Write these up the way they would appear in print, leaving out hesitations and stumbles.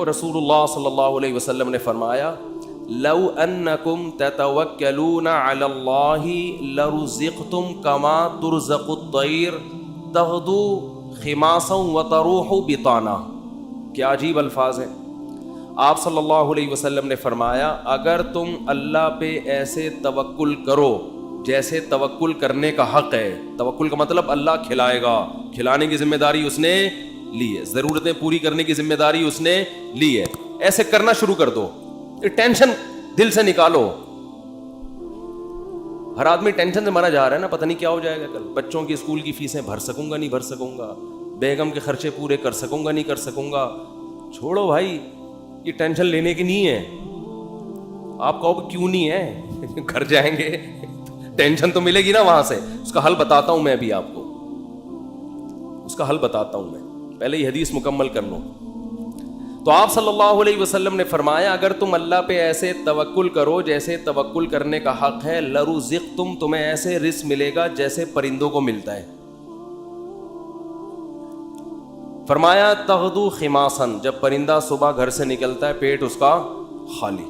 رسول اللہ صلی اللہ علیہ وسلم نے فرمایا لو انکم تتوکلون علی اللہ لرزقتم کما ترزق الطیر تغدو خماسا وتروح بطانا. کیا عجیب الفاظ ہیں. آپ صلی اللہ علیہ وسلم نے فرمایا اگر تم اللہ پہ ایسے توکل کرو جیسے توکل کرنے کا حق ہے. توکل کا مطلب اللہ کھلائے گا, کھلانے کی ذمہ داری اس نے لی ہے, ضرورتیں پوری کرنے کی ذمہ داری اس نے لی ہے. ایسے کرنا شروع کر دو, ٹینشن دل سے نکالو. ہر آدمی ٹینشن سے مرا جا رہا ہے نا, پتہ نہیں کیا ہو جائے گا کل. بچوں کی اسکول کی فیسیں بھر سکوں گا نہیں بھر سکوں گا, بیگم کے خرچے پورے کر سکوں گا نہیں کر سکوں گا. چھوڑو بھائی, یہ ٹینشن لینے کی نہیں ہے. آپ کہو کیوں نہیں ہے, گھر جائیں گے ٹینشن تو ملے گی نا وہاں سے. اس کا حل بتاتا ہوں میں ابھی آپ کو, اس کا حل بتاتا ہوں میں. پہلے یہ حدیث مکمل کر لوں. تو آپ صلی اللہ علیہ وسلم نے فرمایا اگر تم اللہ پہ ایسے توکل کرو جیسے توکل کرنے کا حق ہے, لرزقتم, تمہیں ایسے رزق ملے گا جیسے پرندوں کو ملتا ہے. فرمایا تغدو خماسن, جب پرندہ صبح گھر سے نکلتا ہے پیٹ اس کا خالی.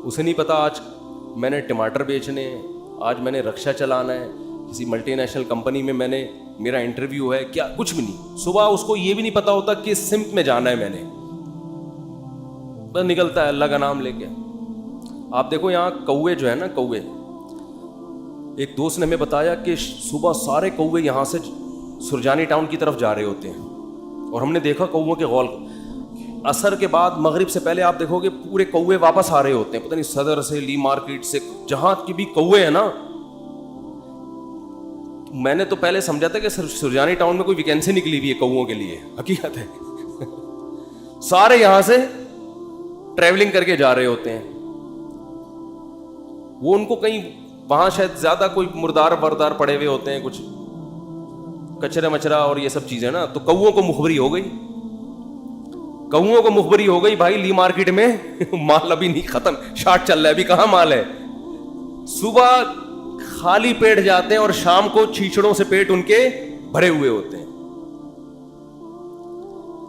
اسے نہیں پتا آج میں نے ٹماٹر بیچنے ہیں, آج میں نے رکشہ چلانا ہے, کسی ملٹی نیشنل کمپنی میں نے میرا انٹرویو ہے, کیا کچھ بھی نہیں. صبح اس کو یہ بھی نہیں پتا ہوتا کس سمت میں جانا ہے. میں نے بس نکلتا ہے اللہ کا نام لے کے. آپ دیکھو یہاں کوے جو ہے نا, کوے, ایک دوست نے ہمیں بتایا کہ صبح سارے کوے یہاں سے سرجانی ٹاؤن کی طرف جا رہے ہوتے ہیں, اور ہم نے دیکھا کووں کے غول. عصر کے بعد مغرب سے پہلے آپ دیکھو گے پورے کوے واپس آ رہے ہوتے ہیں, پتہ نہیں صدر سے, لی مارکیٹ سے, جہاں کی بھی کوے ہیں نا. میں نے تو پہلے سمجھا تھا کہ سرجانی ٹاؤن میں کوئی ویکینسی نکلی ہوئی ہے کووں کے لیے. حقیقت ہے سارے یہاں سے ٹریولنگ کر کے جا رہے ہوتے ہیں. وہ ان کو کہیں وہاں شاید زیادہ کوئی مردار وردار پڑے ہوئے ہوتے ہیں, کچھ کچرا مچرا اور یہ سب چیزیں نا. تو کووں کو مخبری ہو گئی, کووں کو مخبری ہو گئی بھائی لی مارکیٹ میں مال ابھی نہیں ختم, شارٹ چل رہا ہے, ابھی کہاں مال ہے. صبح خالی پیٹ جاتے ہیں اور شام کو چھیچڑوں سے پیٹ ان کے بھرے ہوئے ہوتے ہیں.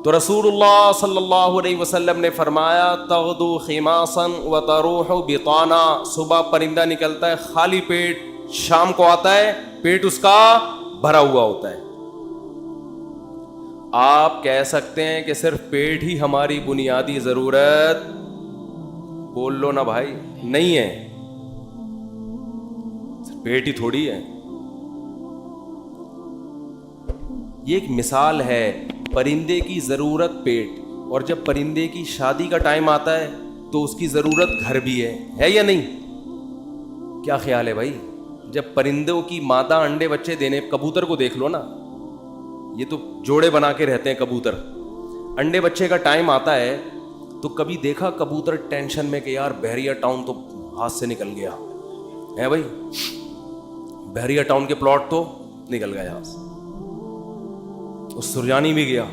تو رسول اللہ صلی اللہ علیہ وسلم نے فرمایا تغدو خماسا وتروح بطانا, صبح پرندہ نکلتا ہے خالی پیٹ, شام کو آتا ہے پیٹ اس کا بھرا ہوا ہوتا ہے. آپ کہہ سکتے ہیں کہ صرف پیٹ ہی ہماری بنیادی ضرورت, بول لو نا بھائی, نہیں ہے. پیٹ ہی تھوڑی ہے. یہ ایک مثال ہے, پرندے کی ضرورت پیٹ, اور جب پرندے کی شادی کا ٹائم آتا ہے تو اس کی ضرورت گھر بھی ہے یا نہیں؟ کیا خیال ہے بھائی؟ جب پرندوں کی مادہ انڈے بچے دینے, کبوتر کو دیکھ لو نا, یہ تو جوڑے بنا کے رہتے ہیں کبوتر. انڈے بچے کا ٹائم آتا ہے تو کبھی دیکھا کبوتر ٹینشن میں کہ یار بحریہ ٹاؤن تو ہاتھ سے نکل گیا ہے بھائی, بحریہ ٹاؤن کے پلاٹ تو نکل گیا ہاتھ سے. اس سرجانی بھی گیا.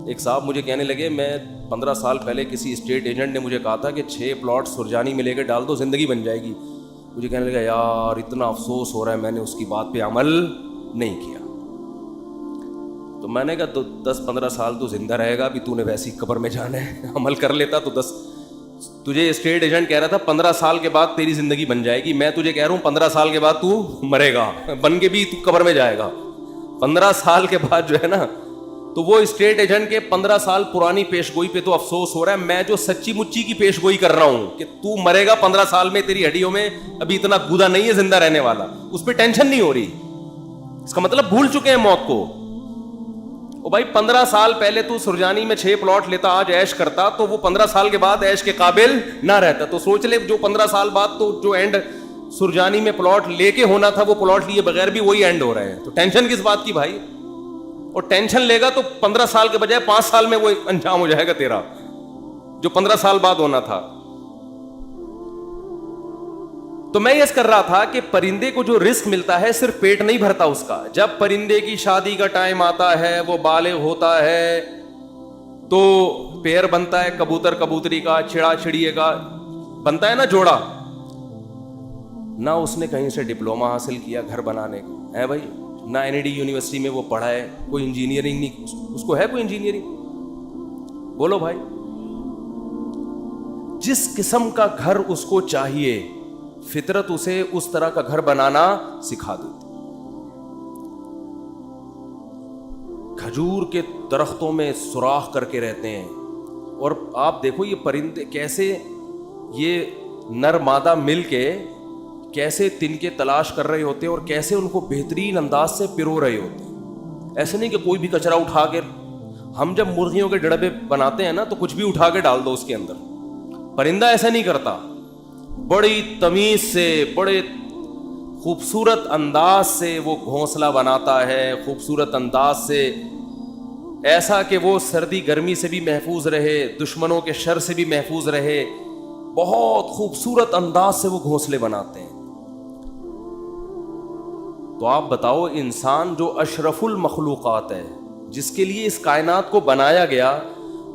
ایک صاحب مجھے کہنے لگے, میں 15 سال پہلے کسی اسٹیٹ ایجنٹ نے مجھے کہا تھا کہ 6 پلاٹ سرجانی میں لے کے ڈال دو زندگی بن جائے گی. مجھے کہنے لگا یار اتنا افسوس ہو رہا ہے, میں نے اس کی بات پہ عمل نہیں کیا. تو میں نے کہا 10-15 سال تو زندہ رہے گا, ابھی تو نے ویسی قبر میں جانا ہے, عمل کر لیتا تو 10. تجھے اسٹیٹ ایجنٹ کہہ رہا تھا 15 سال کے بعد تیری زندگی بن جائے گی, میں تجھے کہہ رہا ہوں 15 سال کے بعد تو مرے گا, بن کے بھی تو قبر میں جائے گا. 15 سال کے بعد جو ہے نا, تو وہ اسٹیٹ ایجنٹ کے 15 سال پرانی پیش گوئی پہ تو افسوس ہو رہا ہے. میں جو سچی مچی کی پیش گوئی کر رہا ہوں کہ تو مرے گا 15 سال میں, تیری ہڈیوں میں ابھی اتنا گودا نہیں ہے زندہ رہنے والا, اس پہ ٹینشن نہیں ہو رہی. اس کا مطلب بھول چکے ہیں موت کو. او بھائی 15 سال پہلے تو سرجانی میں 6 پلاٹ لیتا, آج عیش کرتا, تو وہ 15 سال کے بعد عیش کے قابل نہ رہتا. تو سوچ لے جو 15 سال بعد تو جو اینڈ سرجانی میں پلاٹ لے کے ہونا تھا وہ پلاٹ لیے بغیر بھی وہی اینڈ ہو رہے ہیں. تو ٹینشن کس بات کی بھائی؟ اور ٹینشن لے گا تو 15 سال کے بجائے 5 سال میں وہ انجام ہو جائے گا تیرا, جو 15 سال بعد ہونا تھا. تو میں یہ کر رہا تھا کہ پرندے کو جو رزق ملتا ہے صرف پیٹ نہیں بھرتا اس کا. جب پرندے کی شادی کا ٹائم آتا ہے, وہ بالغ ہوتا ہے, تو پیر بنتا ہے کبوتر کبوتری کا, چڑا چڑیے کا بنتا ہے نا جوڑا. نہ اس نے کہیں سے ڈپلوما حاصل کیا گھر بنانے کا ہے بھائی, نہ NID یونیورسٹی میں وہ پڑھا ہے, کوئی انجینئرنگ نہیں, اس کو ہے کوئی انجینئرنگ؟ بولو بھائی. جس قسم کا گھر اس کو چاہیے فطرت اسے اس طرح کا گھر بنانا سکھا دیتی. کھجور کے درختوں میں سوراخ کر کے رہتے ہیں, اور آپ دیکھو یہ پرندے کیسے, یہ نر مادہ مل کے کیسے تنکے تلاش کر رہے ہوتے ہیں اور کیسے ان کو بہترین انداز سے پرو رہے ہوتے ہیں. ایسے نہیں کہ کوئی بھی کچرا اٹھا کے, ہم جب مرغیوں کے ڈڑبے بناتے ہیں نا تو کچھ بھی اٹھا کے ڈال دو اس کے اندر. پرندہ ایسا نہیں کرتا, بڑی تمیز سے بڑے خوبصورت انداز سے وہ گھونسلہ بناتا ہے, خوبصورت انداز سے, ایسا کہ وہ سردی گرمی سے بھی محفوظ رہے, دشمنوں کے شر سے بھی محفوظ رہے. بہت خوبصورت انداز سے وہ گھونسلے بناتے ہیں. تو آپ بتاؤ, انسان جو اشرف المخلوقات ہے, جس کے لیے اس کائنات کو بنایا گیا,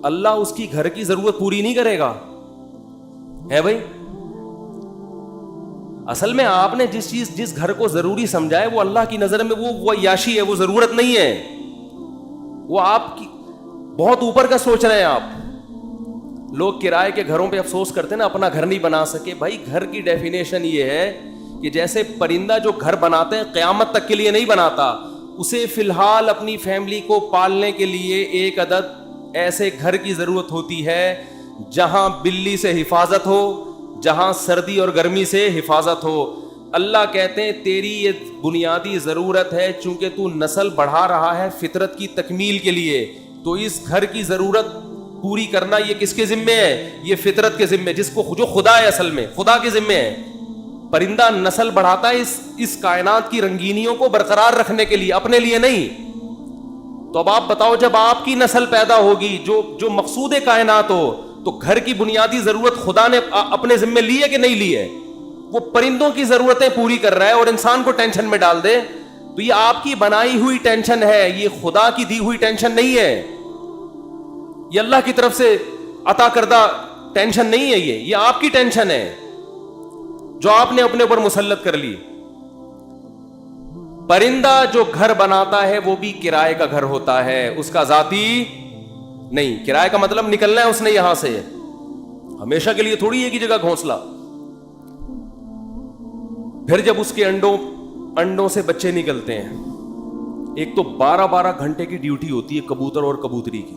اللہ اس کی گھر کی ضرورت پوری نہیں کرے گا؟ ہے بھائی. اصل میں آپ نے جس گھر کو ضروری سمجھا ہے وہ اللہ کی نظر میں وہ عیاشی ہے, وہ ضرورت نہیں ہے. وہ آپ کی بہت اوپر کا سوچ رہے ہیں آپ. لوگ کرائے کے گھروں پہ افسوس کرتے ہیں نا, اپنا گھر نہیں بنا سکے. بھائی گھر کی ڈیفینیشن یہ ہے کہ جیسے پرندہ جو گھر بناتے ہیں قیامت تک کے لیے نہیں بناتا, اسے فی الحال اپنی فیملی کو پالنے کے لیے ایک عدد ایسے گھر کی ضرورت ہوتی ہے جہاں بلی سے حفاظت ہو, جہاں سردی اور گرمی سے حفاظت ہو. اللہ کہتے ہیں تیری یہ بنیادی ضرورت ہے, چونکہ تو نسل بڑھا رہا ہے فطرت کی تکمیل کے لیے, تو اس گھر کی ضرورت پوری کرنا یہ کس کے ذمے ہے؟ یہ فطرت کے ذمے, جس کو جو خدا ہے, اصل میں خدا کے ذمے ہے. پرندہ نسل بڑھاتا ہے اس کائنات کی رنگینیوں کو برقرار رکھنے کے لیے, اپنے لیے نہیں. تو اب آپ بتاؤ, جب آپ کی نسل پیدا ہوگی جو مقصود کائنات ہو, تو گھر کی بنیادی ضرورت خدا نے اپنے ذمے لی ہے کہ نہیں لی ہے؟ وہ پرندوں کی ضرورتیں پوری کر رہا ہے اور انسان کو ٹینشن میں ڈال دے. تو یہ آپ کی بنائی ہوئی ٹینشن ہے, یہ خدا کی دی ہوئی ٹینشن نہیں ہے. یہ اللہ کی طرف سے عطا کردہ ٹینشن نہیں ہے, یہ آپ کی ٹینشن ہے جو آپ نے اپنے اوپر مسلط کر لی. پرندہ جو گھر بناتا ہے وہ بھی کرائے کا گھر ہوتا ہے, اس کا ذاتی نہیں. کرائے کا مطلب نکلنا ہے اس نے یہاں سے, ہمیشہ کے لیے تھوڑی ایک ہی جگہ گھونسلہ. پھر جب اس کے انڈوں سے بچے نکلتے ہیں, ایک تو 12 گھنٹے کی ڈیوٹی ہوتی ہے کبوتر اور کبوتری کی.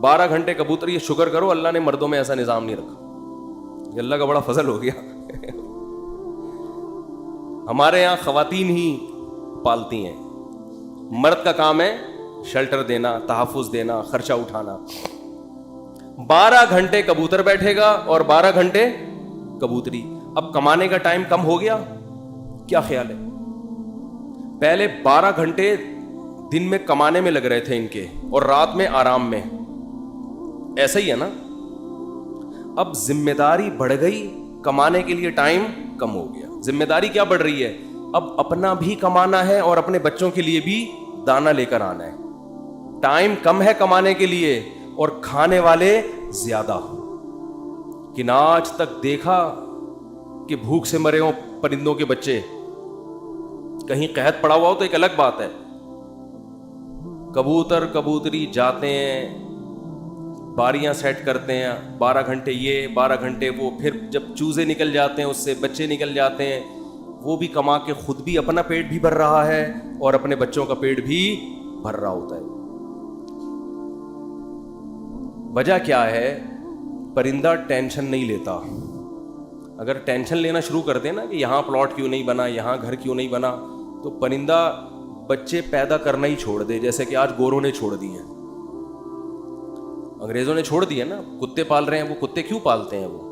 12 گھنٹے کبوتر, یہ شکر کرو اللہ نے مردوں میں ایسا نظام نہیں رکھا, یہ اللہ کا بڑا فضل ہو گیا. ہمارے یہاں خواتین ہی پالتی ہیں, مرد کا کام ہے شیلٹر دینا, تحفظ دینا, خرچہ اٹھانا. 12 گھنٹے کبوتر بیٹھے گا اور 12 گھنٹے کبوتری. اب کمانے کا ٹائم کم ہو گیا, کیا خیال ہے؟ پہلے 12 گھنٹے دن میں کمانے میں لگ رہے تھے ان کے, اور رات میں آرام میں. ایسا ہی ہے نا. اب ذمہ داری بڑھ گئی, کمانے کے لیے ٹائم کم ہو گیا. ذمہ داری کیا بڑھ رہی ہے؟ اب اپنا بھی کمانا ہے اور اپنے بچوں کے لیے بھی دانا لے کر آنا ہے. ٹائم کم ہے کمانے کے لیے اور کھانے والے زیادہ. کہ نہ آج تک دیکھا کہ بھوک سے مرے ہوں پرندوں کے بچے, کہیں قحط پڑا ہوا ہو تو ایک الگ بات ہے. کبوتر کبوتری جاتے ہیں, باریاں سیٹ کرتے ہیں, 12 گھنٹے یہ 12 گھنٹے وہ, پھر جب چوزے نکل جاتے ہیں اس سے بچے نکل جاتے ہیں, وہ بھی کما کے خود بھی اپنا پیٹ بھی بھر رہا ہے اور اپنے بچوں کا پیٹ بھی بھر رہا ہوتا ہے. وجہ کیا ہے؟ پرندہ ٹینشن نہیں لیتا. اگر ٹینشن لینا شروع کر دیں نا کہ یہاں پلاٹ کیوں نہیں بنا, یہاں گھر کیوں نہیں بنا, تو پرندہ بچے پیدا کرنا ہی چھوڑ دے. جیسے کہ آج گوروں نے چھوڑ دی ہیں, انگریزوں نے چھوڑ دی ہے نا. کتے پال رہے ہیں, وہ کتے کیوں پالتے ہیں؟ وہ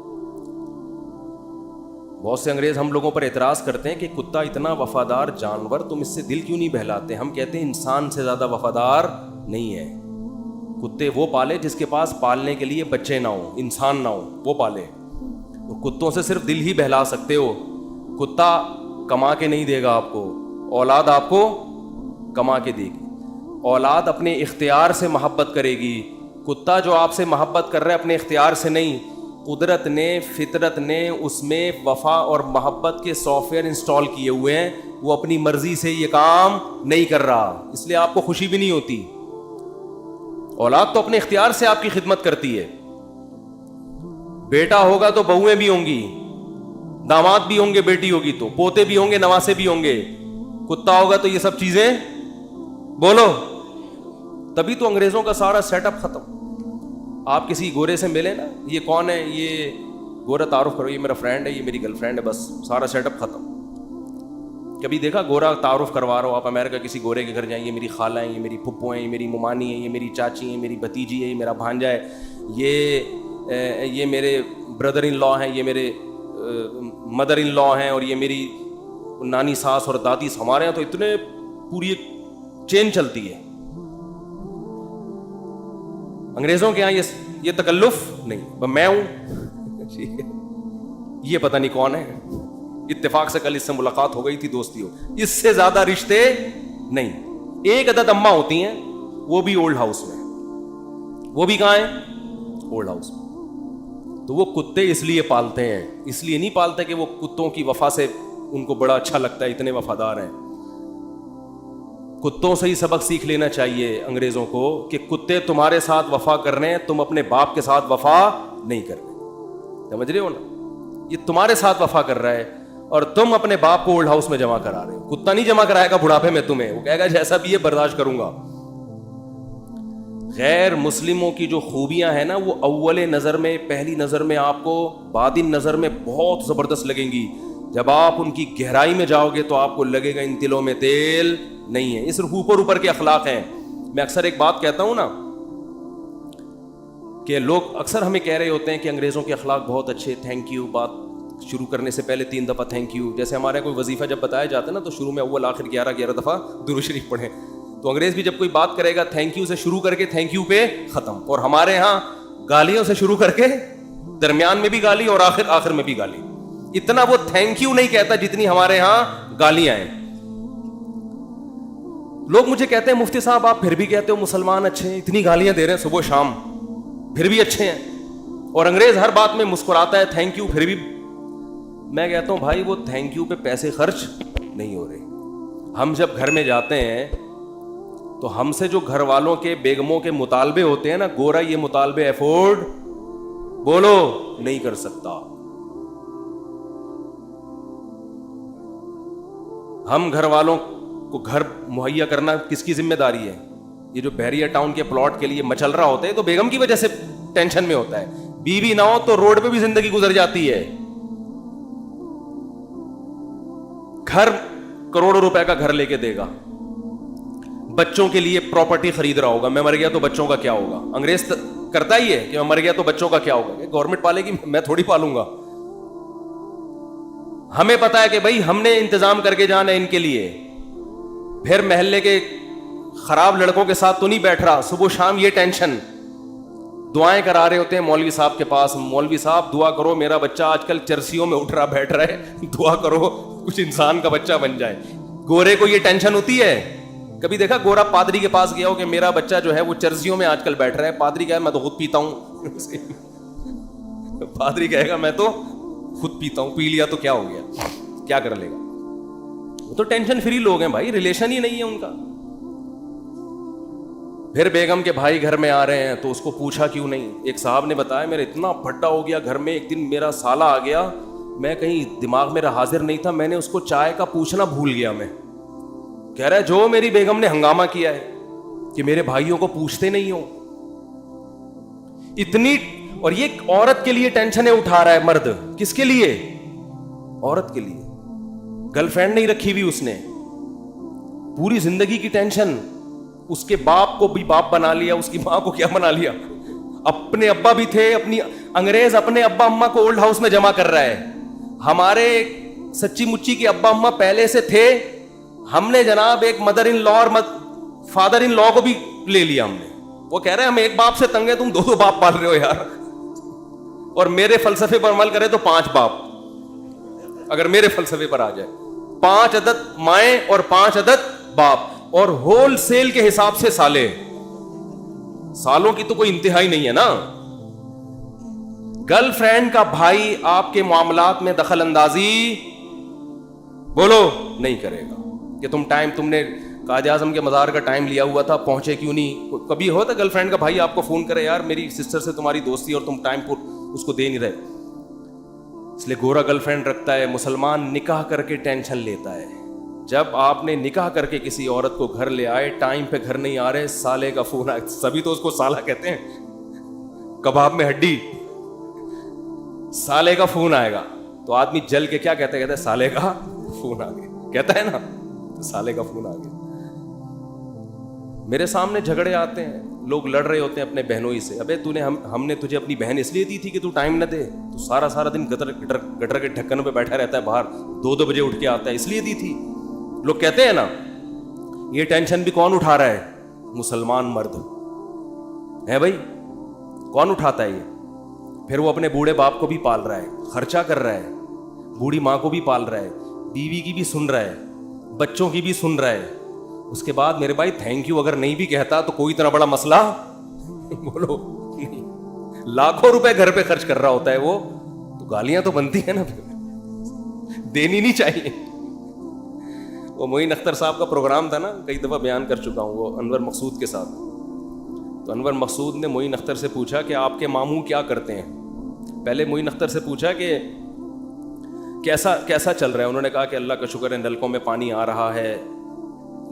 بہت سے انگریز ہم لوگوں پر اعتراض کرتے ہیں کہ کتا اتنا وفادار جانور, تم اس سے دل کیوں نہیں بہلاتے؟ ہم کہتے ہیں انسان سے زیادہ وفادار نہیں ہے. کتے وہ پالے جس کے پاس پالنے کے لیے بچے نہ ہوں, انسان نہ ہوں, وہ پالے. کتوں سے صرف دل ہی بہلا سکتے ہو. کتا کما کے نہیں دے گا آپ کو, اولاد آپ کو کما کے دے گی. اولاد اپنے اختیار سے محبت کرے گی. کتا جو آپ سے محبت کر رہا ہے اپنے اختیار سے نہیں, قدرت نے فطرت نے اس میں وفا اور محبت کے سافٹ ویئر انسٹال کیے ہوئے ہیں. وہ اپنی مرضی سے یہ کام نہیں کر رہا, اس لیے آپ کو خوشی بھی نہیں ہوتی. اولاد تو اپنے اختیار سے آپ کی خدمت کرتی ہے. بیٹا ہوگا تو بہویں بھی ہوں گی, داماد بھی ہوں گے, بیٹی ہوگی تو پوتے بھی ہوں گے, نواسے بھی ہوں گے. کتا ہوگا تو یہ سب چیزیں, بولو. تبھی تو انگریزوں کا سارا سیٹ اپ ختم. آپ کسی گورے سے ملے نا, یہ کون ہے, یہ گورا, تعارف کرو, یہ میرا فرینڈ ہے, یہ میری گرل فرینڈ ہے, بس سارا سیٹ اپ ختم. کبھی دیکھا گورا تعارف کروا رہا ہو آپ امریکہ کسی گورے کے گھر جائیں, یہ میری خالہ ہیں, یہ میری پھپھو ہیں, یہ میری ممانی ہیں, یہ میری چاچی ہیں, میری بھتیجی ہے, یہ میرا بھانجا ہے, یہ میرے بردر ان لا ہیں, یہ میرے مدر ان لا ہیں, اور یہ میری نانی ساس اور دادی. ہمارے یہاں تو اتنے پوری ایک چین چلتی ہے. انگریزوں کے یہاں یہ تکلف نہیں, میں ہوں, یہ پتہ نہیں کون ہے, اتفاق سے کل اس سے ملاقات ہو گئی تھی, دوستی ہو, اس سے زیادہ رشتے نہیں. ایک عدد اماں ہوتی ہیں, وہ بھی اولڈ ہاؤس میں. وہ بھی کہاں ہیں؟ اولڈ ہاؤس میں. تو وہ کتے اس لیے پالتے ہیں, اس لیے نہیں پالتے کہ وہ کتوں کی وفا سے ان کو بڑا اچھا لگتا ہے, اتنے وفادار ہیں. کتوں سے ہی سبق سیکھ لینا چاہیے انگریزوں کو کہ کتے تمہارے ساتھ وفا کر رہے ہیں, تم اپنے باپ کے ساتھ وفا نہیں کر رہے. سمجھ رہے ہو نا, یہ تمہارے ساتھ وفا کر رہا ہے اور تم اپنے باپ کو اولڈ ہاؤس میں جمع کرا رہے ہو. کتا نہیں جمع کرائے گا بڑھاپے میں تمہیں, وہ کہے گا جیسا بھی یہ برداشت کروں گا. غیر مسلموں کی جو خوبیاں ہیں نا, وہ اول نظر میں, پہلی نظر میں آپ کو, بعدین نظر میں بہت زبردست لگیں گی. جب آپ ان کی گہرائی میں جاؤ گے تو آپ کو لگے گا ان تلوں میں تیل نہیں ہے. یہ صرف اوپر اوپر کے اخلاق ہیں. میں اکثر ایک بات کہتا ہوں نا, کہ لوگ اکثر ہمیں کہہ رہے ہوتے ہیں کہ انگریزوں کے اخلاق بہت اچھے, تھینک یو, بات شروع کرنے سے پہلے 3 دفعہ تھینک یو. جیسے ہمارے کوئی وظیفہ جب بتایا جاتا ہے نا, تو شروع میں اول آخر 11 دفعہ درود شریف پڑھیں. تو انگریز بھی جب کوئی بات کرے گا تھینک یو سے شروع کر کے تھینک یو پہ ختم. اور ہمارے ہاں گالیوں سے شروع کر کے درمیان میں بھی گالی اور آخر میں بھی گالی. اتنا وہ تھینک یو نہیں کہتا جتنی ہمارے ہاں گالیاں ہیں. لوگ مجھے کہتے ہیں مفتی صاحب آپ پھر بھی کہتے ہو مسلمان اچھے ہیں, اتنی گالیاں دے رہے ہیں صبح شام, پھر بھی اچھے ہیں. اور انگریز ہر بات میں مسکراتا ہے, تھینک یو, پھر بھی. میں کہتا ہوں بھائی وہ تھینک یو پہ پیسے خرچ نہیں ہو رہے. ہم جب گھر میں جاتے ہیں تو ہم سے جو گھر والوں کے, بیگموں کے مطالبے ہوتے ہیں نا, گورا یہ مطالبے افورڈ, بولو, نہیں کر سکتا. ہم گھر والوں کو گھر مہیا کرنا کس کی ذمہ داری ہے؟ یہ جو بحریہ ٹاؤن کے پلاٹ کے لیے مچل رہا ہوتا ہے تو بیگم کی وجہ سے ٹینشن میں ہوتا ہے. بیوی نہ ہو تو روڈ پہ بھی زندگی گزر جاتی ہے. گھر کروڑوں روپے کا گھر لے کے دے گا, بچوں کے لیے پراپرٹی خرید رہا ہوگا, میں مر گیا تو بچوں کا کیا ہوگا. انگریز کرتا ہی ہے کہ میں مر گیا تو بچوں کا کیا ہوگا. گورنمنٹ پالے گی, میں تھوڑی پالوں گا. ہمیں پتا ہے کہ بھائی ہم نے انتظام کر کے جانا ہے ان کے لیے. پھر محلے کے خراب لڑکوں کے ساتھ تو نہیں بیٹھ رہا, صبح شام یہ ٹینشن. دعائیں کرا رہے ہوتے ہیں مولوی صاحب کے پاس, مولوی صاحب دعا کرو میرا بچہ آج کل چرسیوں میں اٹھ رہا بیٹھ رہا ہے, دعا کرو کچھ انسان کا بچہ بن جائے. گورے کو یہ ٹینشن ہوتی ہے. کبھی دیکھا گورا پادری کے پاس گیا ہو کہ میرا بچہ جو ہے وہ چرسیوں میں آج کل بیٹھ رہا ہے؟ پادری کہے میں تو خود پیتا ہوں. پادری کہے گا میں تو خود پیتا ہوں, پی لیا تو کیا ہو گیا, کیا کر لے گا. وہ تو ٹینشن فری لوگ ہیں بھائی, ریلیشن ہی نہیں ہے ان کا. پھر بیگم کے بھائی گھر میں آ رہے ہیں تو اس کو پوچھا کیوں نہیں. ایک صاحب نے بتایا میرا اتنا پھٹا ہو گیا گھر میں, ایک دن میرا سالہ آ گیا, میں کہیں دماغ میرا حاضر نہیں تھا, میں نے اس کو چائے کا پوچھنا بھول گیا. میں کہہ رہا ہے جو میری بیگم نے ہنگامہ کیا ہے کہ میرے بھائیوں کو پوچھتے نہیں ہو اتنی. اور یہ عورت کے لیے ٹینشنیں اٹھا رہا ہے مرد. کس کے لیے؟ عورت کے لیے. گرل فرینڈ نہیں رکھی ہوئی اس نے, پوری زندگی کی ٹینشن. اس کے باپ کو بھی باپ بنا لیا, اس کی ماں کو کیا بنا لیا, اپنے ابا بھی تھے. اپنی انگریز اپنے ابا اماں کو اولڈ ہاؤس میں جمع کر رہا ہے. ہمارے سچی مچی کے ابا اماں پہلے سے تھے, ہم نے جناب ایک مدر ان لا اور فادر ان لا کو بھی لے لیا ہم نے. وہ کہہ رہے ہیں ہم ایک باپ سے تنگ ہیں, تم 2 باپ پال رہے ہو یار. اور میرے فلسفے پر عمل کرے تو 5 باپ, اگر میرے فلسفے پر آ جائے 5 عدد مائیں اور 5 عدد باپ, اور ہول سیل کے حساب سے سالے. سالوں کی تو کوئی انتہائی نہیں ہے نا. گرل فرینڈ کا بھائی آپ کے معاملات میں دخل اندازی, بولو, نہیں کرے گا. کہ تم نے قائد اعظم کے مزار کا ٹائم لیا ہوا تھا, پہنچے کیوں نہیں؟ کبھی ہوتا گرل فرینڈ کا بھائی آپ کو فون کرے, یار میری سسٹر سے تمہاری دوستی اور تم ٹائم پر اس کو دے نہیں رہے. اس لیے گورا گرل فرینڈ رکھتا ہے. مسلمان نکاح کر کے ٹینشن لیتا ہے. جب آپ نے نکاح کر کے کسی عورت کو گھر لے آئے, ٹائم پہ گھر نہیں آ رہے, سالے کا فون آئے. سبھی تو اس کو سالہ کہتے ہیں, کباب میں ہڈی. سالے کا فون آئے گا تو آدمی جل کے کیا کہتا ہے سالے کا فون آ گیا, کہتا ہے نا, سالے کا فون آ گیا. میرے سامنے جھگڑے آتے ہیں, لوگ لڑ رہے ہوتے ہیں اپنے بہنوں ہی سے. ابے ہم نے تجھے اپنی بہن اس لیے دی تھی کہ تو ٹائم نہ دے, تو سارا دن گٹر کے ڈھکن پہ بیٹھا رہتا ہے باہر, 2 بجے اٹھ کے آتا ہے, اس لیے دی تھی. لوگ کہتے ہیں نا, یہ ٹینشن بھی کون اٹھا رہا ہے؟ مسلمان مرد ہے بھائی. کون اٹھاتا ہے یہ؟ پھر وہ اپنے بوڑھے باپ کو بھی پال رہا ہے, خرچہ کر رہا ہے, بوڑھی ماں کو بھی پال رہا ہے, بیوی کی بھی سن رہا ہے, بچوں کی بھی سن رہا ہے. اس کے بعد میرے بھائی تھینک یو اگر نہیں بھی کہتا تو کوئی اتنا بڑا مسئلہ بولو نہیں. لاکھوں روپے گھر پہ خرچ کر رہا ہوتا ہے وہ, تو گالیاں تو بنتی ہیں نا, دینی نہیں چاہیے. وہ معین اختر صاحب کا پروگرام تھا نا, کئی دفعہ بیان کر چکا ہوں, وہ انور مقصود کے ساتھ. تو انور مقصود نے معین اختر سے پوچھا کہ آپ کے ماموں کیا کرتے ہیں. پہلے معین اختر سے پوچھا کہ کیسا چل رہا ہے. انہوں نے کہا کہ اللہ کا شکر ہے, نلکوں میں پانی آ رہا ہے,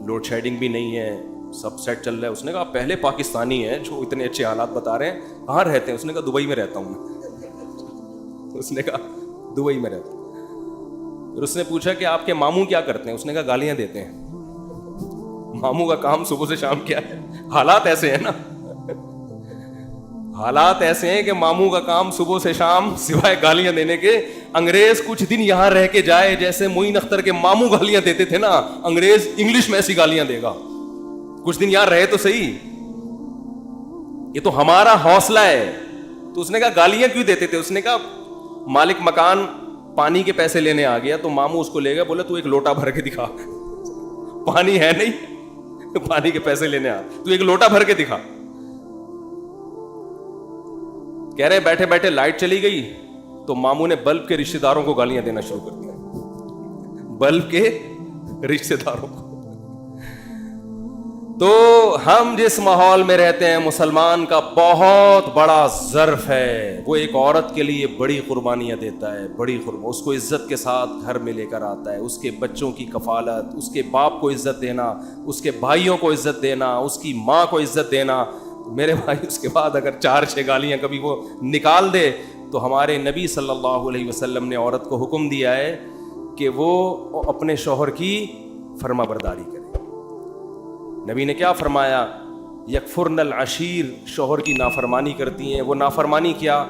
لوڈ شیڈنگ بھی نہیں ہے, سب سیٹ چل رہا ہے. اس نے کہا پہلے پاکستانی ہیں جو اتنے اچھے حالات بتا رہے ہیں, کہاں رہتے ہیں؟ اس نے کہا دبئی میں رہتا ہوں میں. اس نے کہا دبئی میں رہتا ہوں. پھر اس نے پوچھا کہ آپ کے ماموں کیا کرتے ہیں؟ اس نے کہا گالیاں دیتے ہیں. ماموں کا کام صبح سے شام کیا ہے؟ حالات ایسے ہیں نا, حالات ایسے ہیں کہ ماموں کا کام صبح سے شام سوائے گالیاں دینے کے, انگریز کچھ دن یہاں رہ کے جائے, جیسے معین اختر کے ماموں گالیاں دیتے تھے نا, انگریز انگلش میں ایسی گالیاں دے گا. کچھ دن یہاں رہے تو صحیح, یہ تو ہمارا حوصلہ ہے. تو اس نے کہا گالیاں کیوں دیتے تھے؟ اس نے کہا مالک مکان پانی کے پیسے لینے آ گیا, تو ماموں اس کو لے گیا, بولے تو ایک لوٹا بھر کے دکھا. پانی ہے نہیں, پانی کے پیسے لینے آ, تو ایک لوٹا بھر کے دکھا. کہہ رہے بیٹھے بیٹھے لائٹ چلی گئی تو ماموں نے بلب کے رشتہ داروں کو گالیاں دینا شروع کر دیا. بلب کے رشتہ داروں کو. تو ہم جس ماحول میں رہتے ہیں, مسلمان کا بہت بڑا ظرف ہے. وہ ایک عورت کے لیے بڑی قربانیاں دیتا ہے, بڑی اس کو عزت کے ساتھ گھر میں لے کر آتا ہے. اس کے بچوں کی کفالت, اس کے باپ کو عزت دینا, اس کے بھائیوں کو عزت دینا, اس کی ماں کو عزت دینا. میرے بھائی اس کے بعد اگر 4-6 گالیاں کبھی وہ نکال دے, تو ہمارے نبی صلی اللہ علیہ وسلم نے عورت کو حکم دیا ہے کہ وہ اپنے شوہر کی فرما برداری کرے. نبی نے کیا فرمایا؟ یکفرن العشیر, شوہر کی نافرمانی کرتی ہیں. وہ نافرمانی کیا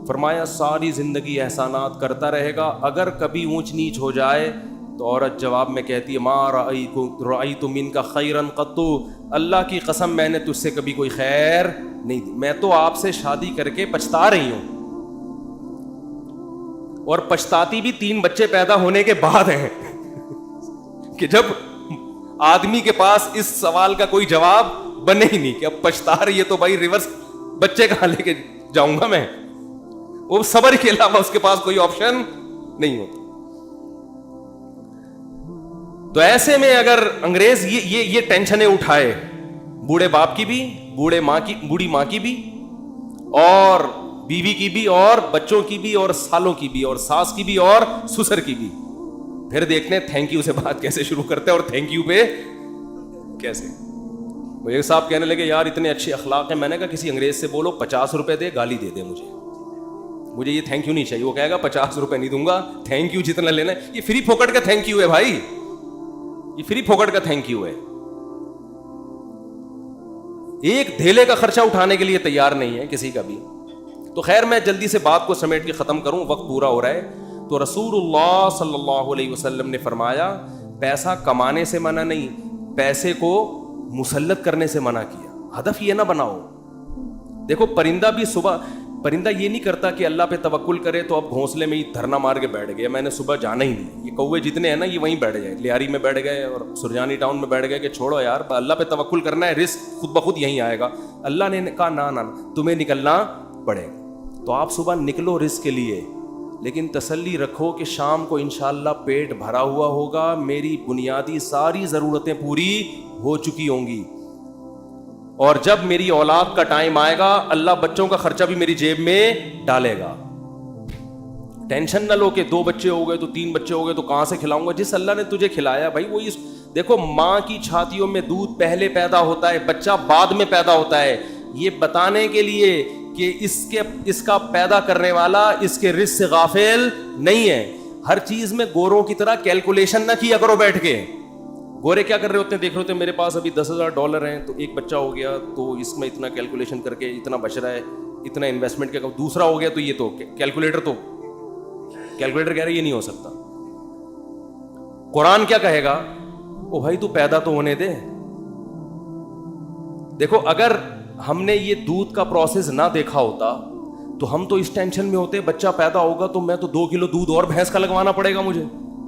فرمایا؟ ساری زندگی احسانات کرتا رہے گا, اگر کبھی اونچ نیچ ہو جائے تو عورت جواب میں کہتی ہے ما رأیت منک خیرا قط, اللہ کی قسم میں نے تجھ سے کبھی کوئی خیر نہیں دی, میں تو آپ سے شادی کر کے پچھتا رہی ہوں. اور پچھتاتی بھی 3 بچے پیدا ہونے کے بعد ہیں کہ جب آدمی کے پاس اس سوال کا کوئی جواب بنے ہی نہیں کہ اب پچھتا رہی ہے تو بھائی ریورس بچے کہاں لے کے جاؤں گا میں. وہ صبر کے علاوہ اس کے پاس کوئی آپشن نہیں ہوتا. تو ایسے میں اگر انگریز یہ ٹینشنیں اٹھائے, بوڑھے باپ کی بھی, بوڑھی ماں کی بھی, اور بیوی کی بھی, اور بچوں کی بھی, اور سالوں کی بھی, اور ساس کی بھی, اور سسر کی بھی, پھر دیکھتے ہیں تھینک یو سے بات کیسے شروع کرتے ہیں اور تھینک یو پہ کیسے. وہ ایک صاحب کہنے لگے یار اتنے اچھے اخلاق ہیں. میں نے کہا کسی انگریز سے بولو 50 روپے دے, گالی دے دے مجھے یہ تھینک یو نہیں چاہیے. وہ کہے گا 50 روپے نہیں دوں گا, تھینک یو جتنا لینا ہے. یہ فری پھوکٹ کا تھینک یو ہے بھائی, یہ فری پھوکٹ کا تھینک یو ہے. ایک دھیلے کا خرچہ اٹھانے کے لیے تیار نہیں ہے کسی کا بھی. تو خیر میں جلدی سے بات کو سمیٹ کے ختم کروں, وقت پورا ہو رہا ہے. تو رسول اللہ صلی اللہ علیہ وسلم نے فرمایا پیسہ کمانے سے منع نہیں, پیسے کو مسلط کرنے سے منع کیا. ہدف یہ نہ بناؤ. دیکھو پرندہ یہ نہیں کرتا کہ اللہ پہ توکل کرے تو اب گھونسلے میں ہی دھرنا مار کے بیٹھ گیا, میں نے صبح جانا ہی نہیں. یہ کوے جتنے ہیں نا یہ وہیں بیٹھ گئے, لیاری میں بیٹھ گئے اور سرجانی ٹاؤن میں بیٹھ گئے کہ چھوڑو یار اللہ پہ توکل کرنا ہے, رزق خود بخود یہیں آئے گا. اللہ نے کہا نہ تمہیں نکلنا پڑے گا. تو آپ صبح نکلو رزق کے لیے, لیکن تسلی رکھو کہ شام کو انشاءاللہ پیٹ بھرا ہوا ہوگا, میری بنیادی ساری ضرورتیں پوری ہو چکی ہوں گی, اور جب میری اولاد کا ٹائم آئے گا اللہ بچوں کا خرچہ بھی میری جیب میں ڈالے گا. ٹینشن نہ لو کہ 2 بچے ہو گئے تو 3 بچے ہو گئے تو کہاں سے کھلاؤں گا. جس اللہ نے تجھے کھلایا بھائی وہی. دیکھو ماں کی چھاتیوں میں دودھ پہلے پیدا ہوتا ہے, بچہ بعد میں پیدا ہوتا ہے, یہ بتانے کے لیے کہ اس کا پیدا کرنے والا اس کے رزق سے غافل نہیں ہے. ہر چیز میں گوروں کی طرح کیلکولیشن نہ کیا کرو بیٹھ کے. گورے کیا کر رہے ہوتے ہیں, دیکھ رہے ہوتے ہیں میرے پاس ابھی $10,000 ہیں تو ایک بچہ ہو گیا تو اس میں اتنا کیلکولیشن کر کے اتنا بچ رہا ہے, اتنا انویسٹمنٹ کیا, دوسرا ہو گیا تو یہ تو کیلکولیٹر کہہ رہے یہ نہیں ہو سکتا. قرآن کیا کہے گا, او بھائی تو پیدا تو ہونے دے. دیکھو اگر ہم نے یہ دودھ کا پروسیس نہ دیکھا ہوتا تو ہم تو اس ٹینشن میں ہوتے بچہ پیدا ہوگا تو میں تو 2 کلو دودھ اور بھینس کا لگوانا پڑے گا مجھے,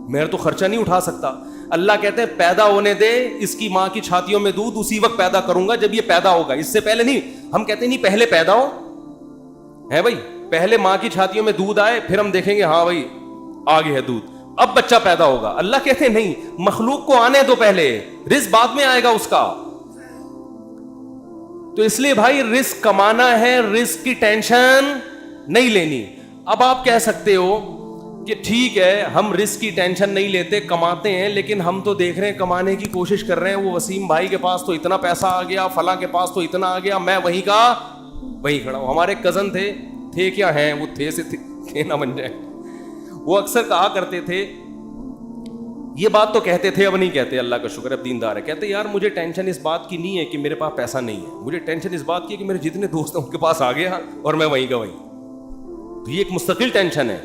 میں تو خرچہ نہیں اٹھا سکتا. اللہ کہتے ہیں پیدا ہونے دے, اس کی ماں کی چھاتیوں میں دودھ اسی وقت پیدا کروں گا جب یہ پیدا ہوگا, اس سے پہلے نہیں. ہم کہتے ہیں نہیں پہلے پیدا ہو ہے بھائی, پہلے ماں کی چھاتیوں میں دودھ آئے پھر ہم دیکھیں گے ہاں بھائی آگے ہے دودھ, اب بچہ پیدا ہوگا. اللہ کہتے ہیں نہیں, مخلوق کو آنے دو پہلے, رزق بعد میں آئے گا اس کا. تو اس لیے بھائی رزق کمانا ہے, رزق کی ٹینشن نہیں لینی. اب آپ کہہ سکتے ہو کہ ٹھیک ہے ہم رزق کی ٹینشن نہیں لیتے, کماتے ہیں, لیکن ہم تو دیکھ رہے ہیں کمانے کی کوشش کر رہے ہیں, وہ وسیم بھائی کے پاس تو اتنا پیسہ آ گیا, فلاں کے پاس تو اتنا آ گیا, میں وہیں کا وہیں کھڑا ہوں. ہمارے کزن تھے کیا ہیں, وہ تھے سے تھے نہ بن جائے. وہ اکثر کہا کرتے تھے, یہ بات تو کہتے تھے اب نہیں کہتے, اللہ کا شکر اب دیندار ہے, کہتے یار مجھے ٹینشن اس بات کی نہیں ہے کہ میرے پاس پیسہ نہیں ہے, مجھے ٹینشن اس بات کی ہے کہ میرے جتنے دوست ہیں ان کے پاس آ گیا اور میں وہیں کا وہیں. تو یہ ایک مستقل ٹینشن ہے.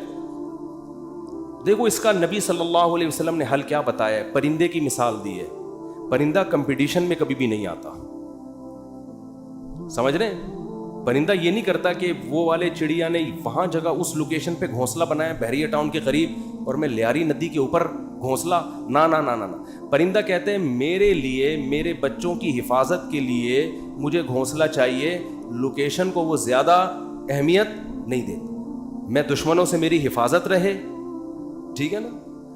دیکھو اس کا نبی صلی اللہ علیہ وسلم نے حل کیا بتایا ہے, پرندے کی مثال دی ہے. پرندہ کمپٹیشن میں کبھی بھی نہیں آتا, سمجھ رہے ہیں. پرندہ یہ نہیں کرتا کہ وہ والے چڑیا نے وہاں جگہ اس لوکیشن پہ گھونسلہ بنایا بحریہ ٹاؤن کے قریب اور میں لیاری ندی کے اوپر گھونسلہ, نہ نہ نہ نہ. پرندہ کہتے ہیں میرے لیے, میرے بچوں کی حفاظت کے لیے مجھے گھونسلہ چاہیے, لوکیشن کو وہ زیادہ اہمیت نہیں دیتے. میں دشمنوں سے میری حفاظت رہے, ٹھیک ہے نا,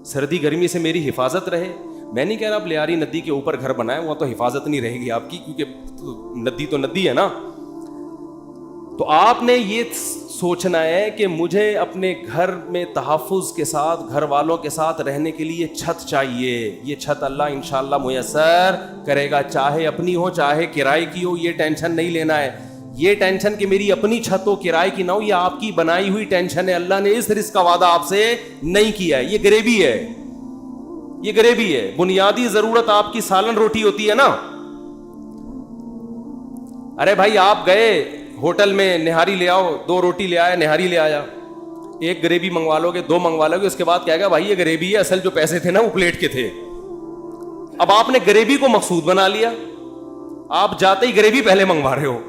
سردی گرمی سے میری حفاظت رہے. میں نہیں کہہ رہا آپ لیاری ندی کے اوپر گھر بنائیں, وہ تو حفاظت نہیں رہے گی آپ کی, کیونکہ ندی تو ندی ہے نا. تو آپ نے یہ سوچنا ہے کہ مجھے اپنے گھر میں تحفظ کے ساتھ, گھر والوں کے ساتھ رہنے کے لیے چھت چاہیے. یہ چھت اللہ انشاءاللہ میسر کرے گا, چاہے اپنی ہو چاہے کرائے کی ہو, یہ ٹینشن نہیں لینا ہے. یہ ٹینشن کہ میری اپنی چھت ہو کرائے کی نہ ہو, یہ آپ کی بنائی ہوئی ٹینشن ہے. اللہ نے اس رزق کا وعدہ آپ سے نہیں کیا ہے, یہ غریبی ہے, یہ غریبی ہے. بنیادی ضرورت آپ کی سالن روٹی ہوتی ہے نا. ارے بھائی آپ گئے ہوٹل میں, نہاری لے آؤ, 2 روٹی لے آیا, نہاری لے آیا, ایک گریبی منگوا لو گے, 2 منگوا لو گے, اس کے بعد کہے گا بھائی یہ گریبی ہے, اصل جو پیسے تھے نا وہ پلیٹ کے تھے. اب آپ نے گریبی کو مقصود بنا لیا, آپ جاتے ہی گریبی پہلے منگوا رہے ہو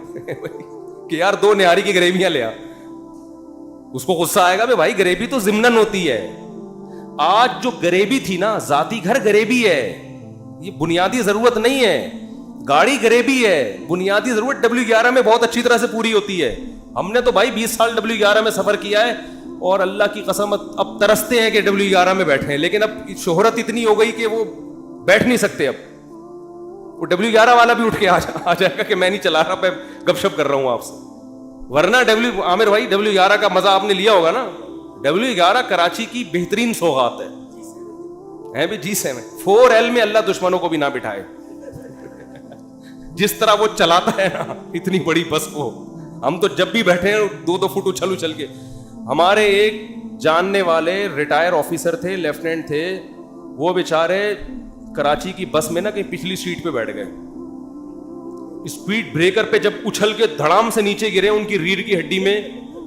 کہ یار 2 نہاری کی گریبیاں لے آ. اس کو غصہ آئے گا بھائی گریبی تو ضمناً ہوتی ہے. آج جو گریبی تھی نا, ذاتی گھر گریبی ہے, یہ بنیادی ضرورت نہیں ہے. گاڑی غریبی ہے, بنیادی ضرورت W11 میں بہت اچھی طرح سے پوری ہوتی ہے. ہم نے تو بھائی 20 سال W11 میں سفر کیا ہے اور اللہ کی قسم اب ترستے ہیں کہ W11 میں بیٹھے ہیں, لیکن اب شہرت اتنی ہو گئی کہ وہ بیٹھ نہیں سکتے. اب وہ W11 والا بھی اٹھ کے آ جائے گا کہ میں نہیں چلا رہا, میں گپ شپ کر رہا ہوں آپ سے. ورنہ عامر بھائی W11 کا مزہ آپ نے لیا ہوگا نا. W11 کراچی کی بہترین سوغات ہے بھی. G7 4L میں اللہ دشمنوں کو بھی نہ بٹھائے. جس طرح وہ چلاتا ہے نا اتنی بڑی بس کو, ہم تو جب بھی بیٹھے ہیں 2-2 فٹ اچھل کے. ہمارے ایک جاننے والے ریٹائر آفیسر تھے, لیفٹیننٹ تھے, وہ بیچارے کراچی کی بس میں نا کہیں پچھلی سیٹ پہ بیٹھ گئے. اسپیڈ بریکر پہ جب اچھل کے دھڑام سے نیچے گرے, ان کی ریڑھ کی ہڈی میں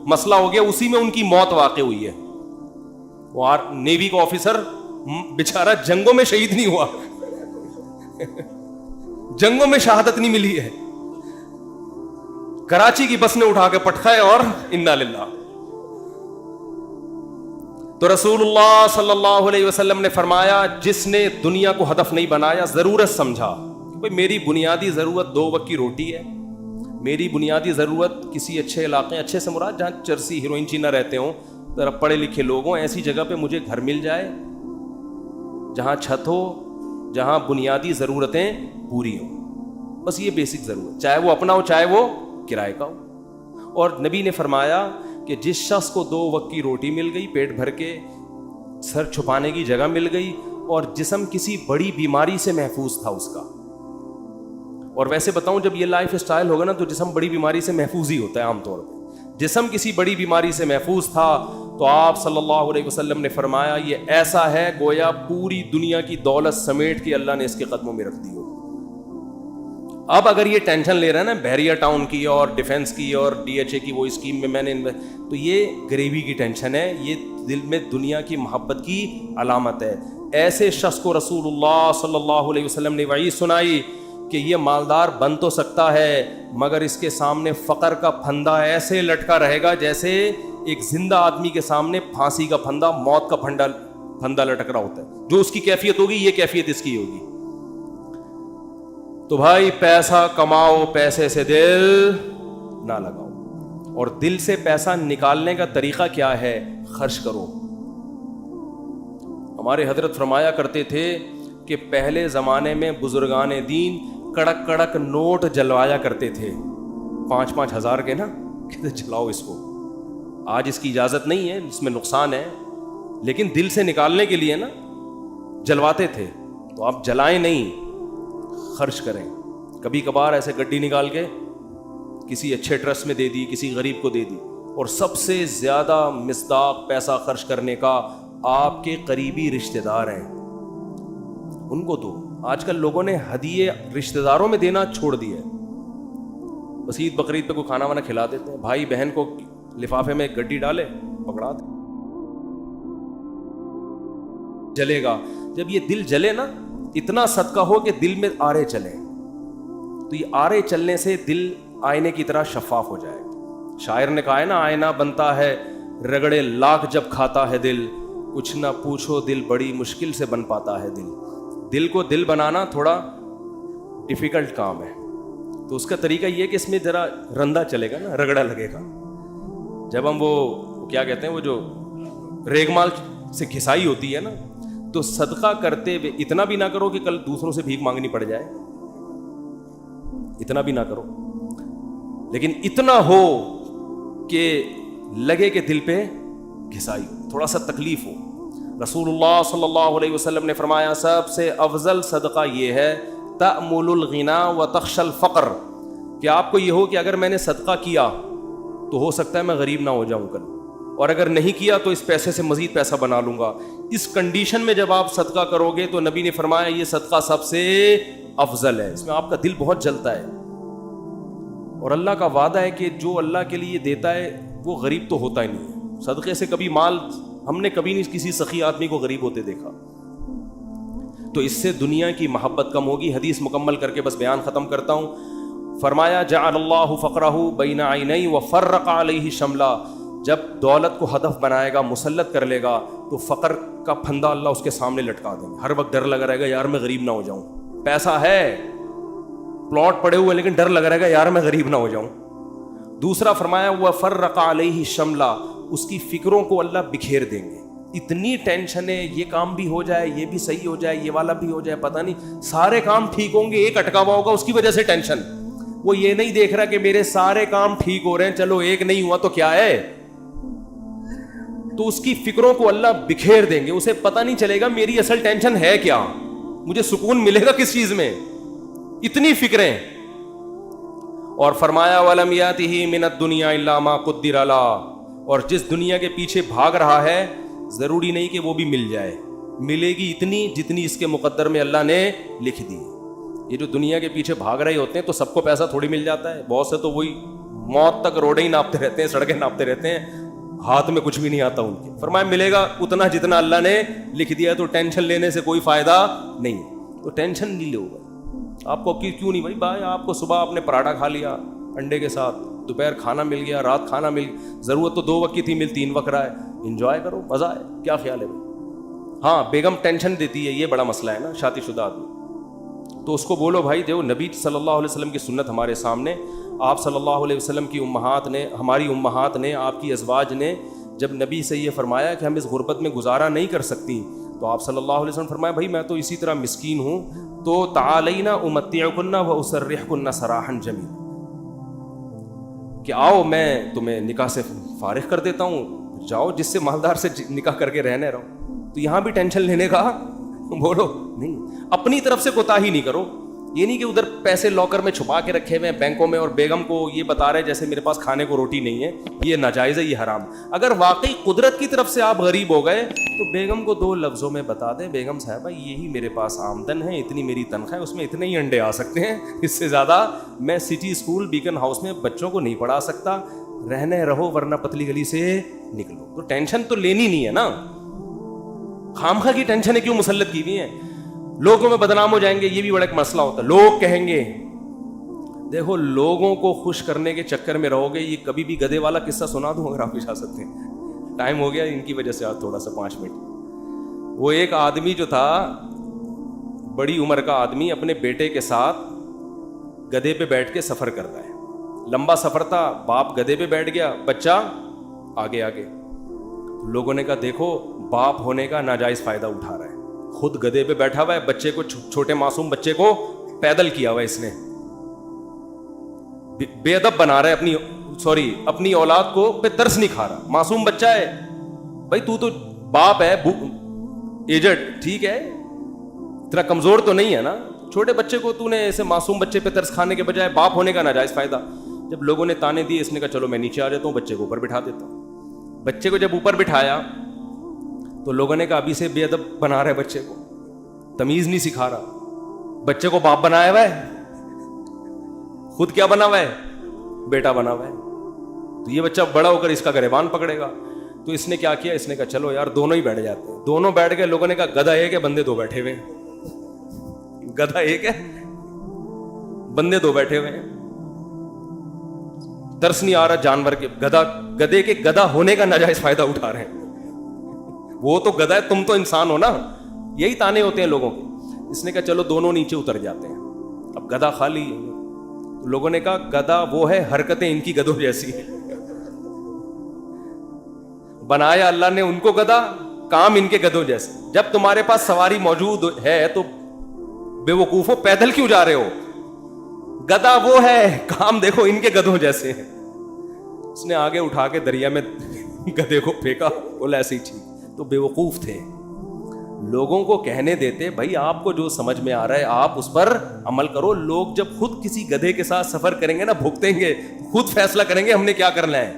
مسئلہ ہو گیا, اسی میں ان کی موت واقع ہوئی ہے. وہ نیوی کا آفیسر بیچارہ جنگوں میں شہید نہیں ہوا, جنگوں میں شہادت نہیں ملی ہے, کراچی کی بس نے اٹھا کے پٹکھائے اور انا للہ. تو رسول اللہ صلی اللہ علیہ وسلم نے فرمایا جس نے دنیا کو ہدف نہیں بنایا, ضرورت سمجھا بھئی میری بنیادی ضرورت 2 وقت کی روٹی ہے, میری بنیادی ضرورت کسی اچھے علاقے, اچھے سے مراد جہاں چرسی ہیروئن چینا رہتے ہوں, ذرا پڑھے لکھے لوگ ہوں, ایسی جگہ پہ مجھے گھر مل جائے جہاں چھت ہو, جہاں بنیادی ضرورتیں پوری ہوں, بس یہ بیسک ضرورت, چاہے وہ اپنا ہو چاہے وہ کرائے کا ہو. اور نبی نے فرمایا کہ جس شخص کو 2 وقت کی روٹی مل گئی, پیٹ بھر کے, سر چھپانے کی جگہ مل گئی, اور جسم کسی بڑی بیماری سے محفوظ تھا اس کا. اور ویسے بتاؤں, جب یہ لائف اسٹائل ہوگا نا تو جسم بڑی بیماری سے محفوظ ہی ہوتا ہے عام طور پہ. جسم کسی بڑی بیماری سے محفوظ تھا تو آپ صلی اللہ علیہ وسلم نے فرمایا یہ ایسا ہے گویا پوری دنیا کی دولت سمیٹ کے اللہ نے اس کے قدموں میں رکھ دی ہو. اب اگر یہ ٹینشن لے رہا ہے نا بحریہ ٹاؤن کی اور ڈیفنس کی اور DHA کی وہ اسکیم میں نے تو یہ غریبی کی ٹینشن ہے, یہ دل میں دنیا کی محبت کی علامت ہے. ایسے شخص کو رسول اللہ صلی اللہ علیہ وسلم نے وعید سنائی کہ یہ مالدار بن تو سکتا ہے مگر اس کے سامنے فقر کا پھندا ایسے لٹکا رہے گا جیسے ایک زندہ آدمی کے سامنے پھانسی کا پھندا, موت کا پھندا لٹک رہا ہوتا ہے. جو اس کی کیفیت ہوگی یہ کیفیت اس کی ہوگی. تو بھائی پیسہ کماؤ, پیسے سے دل نہ لگاؤ. اور دل سے پیسہ نکالنے کا طریقہ کیا ہے؟ خرچ کرو. ہمارے حضرت فرمایا کرتے تھے کہ پہلے زمانے میں بزرگان دین کڑک کڑک نوٹ جلوایا کرتے تھے, 5-5 ہزار کے نا, کہتے جلاؤ اس کو. آج اس کی اجازت نہیں ہے, اس میں نقصان ہے, لیکن دل سے نکالنے کے لیے نا جلواتے تھے. تو آپ جلائیں نہیں, خرچ کریں. کبھی کبھار ایسے گڈی نکال کے کسی اچھے ٹرسٹ میں دے دی, کسی غریب کو دے دی. اور سب سے زیادہ مصداق پیسہ خرچ کرنے کا آپ کے قریبی رشتہ دار ہیں, ان کو دو. آج کل لوگوں نے ہدیے رشتہ داروں میں دینا چھوڑ دیا ہے. بس عید بقرعید پہ کوئی کھانا وانا کھلا دیتے ہیں, بھائی بہن کو لفافے میں گڈی ڈالے پکڑا دے, جلے گا. جب یہ دل جلے نا, اتنا صدقہ ہو کہ دل میں آرے چلیں, تو یہ آرے چلنے سے دل آئینے کی طرح شفاف ہو جائے. شاعر نے کہا ہے نا, آئینہ بنتا ہے رگڑے لاکھ جب کھاتا ہے دل, کچھ نہ پوچھو دل بڑی مشکل سے بن پاتا ہے دل. دل کو دل بنانا تھوڑا ڈیفیکلٹ کام ہے. تو اس کا طریقہ یہ کہ اس میں ذرا رندہ چلے گا نا, رگڑا لگے گا. جب ہم وہ کیا کہتے ہیں, وہ جو ریگمال سے گھسائی ہوتی ہے نا, تو صدقہ کرتے ہوئے اتنا بھی نہ کرو کہ کل دوسروں سے بھیک مانگنی پڑ جائے, اتنا بھی نہ کرو, لیکن اتنا ہو کہ لگے کہ دل پہ گھسائی ہو, تھوڑا سا تکلیف ہو. رسول اللہ صلی اللہ علیہ وسلم نے فرمایا سب سے افضل صدقہ یہ ہے تأمل الغنا وتخشى الفقر, کہ آپ کو یہ ہو کہ اگر میں نے صدقہ کیا تو ہو سکتا ہے میں غریب نہ ہو جاؤں کل, اور اگر نہیں کیا تو اس پیسے سے مزید پیسہ بنا لوں گا. اس کنڈیشن میں جب آپ صدقہ کرو گے تو نبی نے فرمایا یہ صدقہ سب سے افضل ہے. اس میں آپ کا دل بہت جلتا ہے, اور اللہ کا وعدہ ہے کہ جو اللہ کے لیے دیتا ہے وہ غریب تو ہوتا ہی نہیں ہے. صدقے سے کبھی مال ہم نے کبھی نہیں کسی سخی آدمی کو غریب ہوتے دیکھا. تو اس سے دنیا کی محبت کم ہوگی. حدیث مکمل کر کے بس بیان ختم کرتا ہوں. فرمایا جعل اللہ فقرہ بین عینی وفرق علیہ شملا, جب دولت کو ہدف بنائے گا, مسلط کر لے گا, تو فقر کا پھندا اللہ اس کے سامنے لٹکا دیں گے. ہر وقت ڈر لگا رہے گا یار میں غریب نہ ہو جاؤں. پیسہ ہے, پلاٹ پڑے ہوئے, لیکن ڈر لگا رہے گا یار میں غریب نہ ہو جاؤں. دوسرا فرمایا وفرق علیہ شملا, اس کی فکروں کو اللہ بکھیر دیں گے. اتنی ٹینشن ہے, یہ کام بھی ہو جائے, یہ بھی صحیح ہو جائے, یہ والا بھی ہو جائے, پتہ نہیں سارے کام ٹھیک ہوں گے, ایک اٹکا ہوا ہوگا اس کی وجہ سے ٹینشن. وہ یہ نہیں دیکھ رہا کہ میرے سارے کام ٹھیک ہو رہے ہیں, چلو ایک نہیں ہوا تو کیا ہے. تو اس کی فکروں کو اللہ بکھیر دیں گے, اسے پتہ نہیں چلے گا میری اصل ٹینشن ہے کیا, مجھے سکون ملے گا کس چیز میں, اتنی فکریں. اور فرمایا وَلَمْ يَأْتِهِ مِنَ الدُّنْيَا إِلَّا مَا قُدِّرَ لَهُ, اور جس دنیا کے پیچھے بھاگ رہا ہے ضروری نہیں کہ وہ بھی مل جائے, ملے گی اتنی جتنی اس کے مقدر میں اللہ نے لکھ دی. یہ جو دنیا کے پیچھے بھاگ رہے ہوتے ہیں تو سب کو پیسہ تھوڑی مل جاتا ہے. بہت سے تو وہی موت تک روڈیں ہی ناپتے رہتے ہیں, سڑکیں ناپتے رہتے ہیں, ہاتھ میں کچھ بھی نہیں آتا ان کے. فرمایا ملے گا اتنا جتنا اللہ نے لکھ دیا, تو ٹینشن لینے سے کوئی فائدہ نہیں. تو ٹینشن نہیں لو گا. آپ کو کیوں نہیں بھائی, آپ کو صبح آپ نے پراٹھا کھا لیا انڈے کے ساتھ, دوپہر کھانا مل گیا, رات کھانا مل گیا, ضرورت تو 2 وقت کی تھی, مل 3 وقت رہا ہے, انجوائے کرو, مزہ ہے. کیا خیال ہے بھائی؟ ہاں بیگم ٹینشن دیتی ہے, یہ بڑا مسئلہ ہے نا شادی شدہ آدمی. تو اس کو بولو بھائی جو نبی صلی اللہ علیہ وسلم کی سنت ہمارے سامنے, آپ صلی اللہ علیہ وسلم کی امہات نے, ہماری امہات نے, آپ کی ازواج نے جب نبی سے یہ فرمایا کہ ہم اس غربت میں گزارا نہیں کر سکتی, تو آپ صلی اللہ علیہ وسلم فرمایا بھائی میں تو اسی طرح مسکین ہوں, تو تعالینا امتعکن و اسرحکن سراحا جمیلا, کہ آؤ میں تمہیں نکاح سے فارغ کر دیتا ہوں, جاؤ جس سے مالدار سے نکاح کر کے رہنے رہو. تو یہاں بھی ٹینشن لینے کا بولو نہیں, اپنی طرف سے کوتاہی نہیں کرو. یہ نہیں کہ ادھر پیسے لاکر میں چھپا کے رکھے ہوئے ہیں بینکوں میں, اور بیگم کو یہ بتا رہے جیسے میرے پاس کھانے کو روٹی نہیں ہے, یہ ناجائز ہے, یہ حرام. اگر واقعی قدرت کی طرف سے آپ غریب ہو گئے تو بیگم کو 2 لفظوں میں بتا دیں, بیگم صاحبہ یہی میرے پاس آمدن ہے, اتنی میری تنخواہ ہے, اس میں اتنے ہی انڈے آ سکتے ہیں, اس سے زیادہ میں سٹی اسکول بیکن ہاؤس میں بچوں کو نہیں پڑھا سکتا, رہنے رہو ورنہ پتلی گلی سے نکلو. تو ٹینشن تو لینی نہیں ہے نا, خامخواہ کی ٹینشنیں کیوں مسلط کی ہوئی ہیں؟ لوگوں میں بدنام ہو جائیں گے, یہ بھی بڑا ایک مسئلہ ہوتا ہے. لوگ کہیں گے, دیکھو لوگوں کو خوش کرنے کے چکر میں رہو گے. یہ کبھی بھی گدھے والا قصہ سنا دوں اگر آپ اجازت سکتے ہیں, ٹائم ہو گیا ان کی وجہ سے, آج تھوڑا سا 5 منٹ. وہ ایک آدمی جو تھا, بڑی عمر کا آدمی, اپنے بیٹے کے ساتھ گدھے پہ بیٹھ کے سفر کرتا ہے. لمبا سفر تھا, باپ گدھے پہ بیٹھ گیا, بچہ آگے آگے. لوگوں نے کہا دیکھو باپ ہونے کا ناجائز فائدہ اٹھا رہا ہے, خود گدھے پہ بیٹھا ہوا ہے, بچے کو, چھوٹے معصوم بچے کو پیدل کیا ہوا ہے اس نے, بے ادب بنا رہا ہے اپنی اولاد کو, پہ ترس نہیں کھا رہا. معصوم بچہ ہے بھائی, تو باپ ہے, ایجڈ, ٹھیک ہے, تیرا کمزور تو نہیں ہے نا, چھوٹے بچے کو تو نے ایسے معصوم بچے پہ ترس کھانے کے بجائے باپ ہونے کا ناجائز فائدہ. جب لوگوں نے تانے دیے, اس نے کہا چلو میں نیچے آ جاتا ہوں, بچے کو اوپر بٹھا دیتا ہوں. بچے کو جب اوپر بٹھایا تو لوگوں نے کہا ابھی سے بے ادب بنا رہا ہے بچے کو, تمیز نہیں سکھا رہا. بچے کو باپ بنایا ہوا ہے, خود کیا بنا ہوا ہے, بیٹا بنا ہوا ہے. تو یہ بچہ بڑا ہو کر اس کا گریبان پکڑے گا. تو اس نے کیا کیا, اس نے کہا چلو یار دونوں ہی بیٹھ جاتے ہیں. دونوں بیٹھ گئے. لوگوں نے کہا گدھا ایک ہے, بندے 2 بیٹھے ہوئے ہیں. گدھا ایک ہے, بندے 2 بیٹھے ہوئے ہیں. ترس نہیں آ رہا جانور کے, گدھے کے گدھا ہونے کا ناجائز فائدہ اٹھا رہے ہیں. وہ تو گدھا ہے, تم تو انسان ہو نا. یہی تانے ہوتے ہیں لوگوں کے. اس نے کہا چلو دونوں نیچے اتر جاتے ہیں. اب گدھا خالی. لوگوں نے کہا گدھا وہ ہے, حرکتیں ان کی گدھوں جیسی ہیں. بنایا اللہ نے ان کو گدھا, کام ان کے گدھوں جیسے. جب تمہارے پاس سواری موجود ہے تو بے وقوفو پیدل کیوں جا رہے ہو؟ گدھا وہ ہے, کام دیکھو ان کے گدھوں جیسے ہیں. اس نے آگے اٹھا کے دریا میں گدھے کو پھینکا, بولا ایسے ہی ٹھیک. تو بے وقوف تھے. لوگوں کو کہنے دیتے بھائی آپ کو جو سمجھ میں آ رہا ہے آپ اس پر عمل کرو. لوگ جب خود کسی گدھے کے ساتھ سفر کریں گے نا, بھگتیں گے, خود فیصلہ کریں گے ہم نے کیا کرنا ہے.